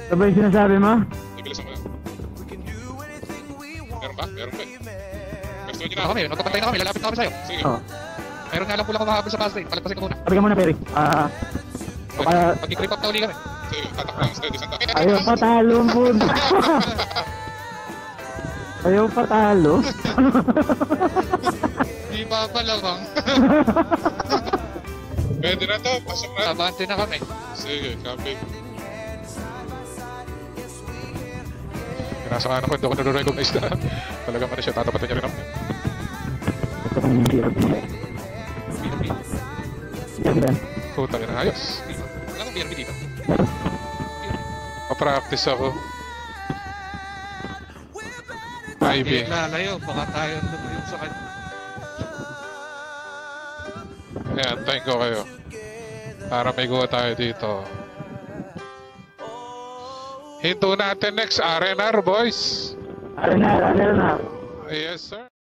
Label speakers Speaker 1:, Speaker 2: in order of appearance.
Speaker 1: Ano ba yung sinasabi mo?
Speaker 2: Ibilis mo yan. Meron ba? Meron ba eh. Gusto nyo na
Speaker 3: Kami, nagpapantay na kami, lalapit na kami sa'yo.
Speaker 2: Sige.
Speaker 1: Oo.
Speaker 3: Meron nga lang po lang kumahabol sa fast lane, palagpasin ko muna.
Speaker 1: Sabi ka muna, Perry.
Speaker 3: Pag-i-creep up na uli kami.
Speaker 2: Sige, tatak lang. Steady, santa.
Speaker 1: Ayaw patalo po. Ayaw patalo.
Speaker 3: Di ba malamang?
Speaker 2: Pwede na to. Pasok na.
Speaker 3: Abante na kami.
Speaker 2: Sige, copy.
Speaker 3: Nasa ano ko, hindi ako nare-recognize na. Talagang ano siya, tatapatan niya rin ako.
Speaker 1: Ito kong hindi rin.
Speaker 3: BRB.
Speaker 1: Ganda.
Speaker 3: Puta ka na, ayos. Wala kang BRB dito. Pa-practice ako. Ivy.
Speaker 4: Lalayo, baka tayo lumayo sa kanya.
Speaker 3: Ayan, tayo ko kayo. Para may gawa tayo dito. Hinto natin next RNR, boys.
Speaker 1: Ano na.
Speaker 3: Yes, sir.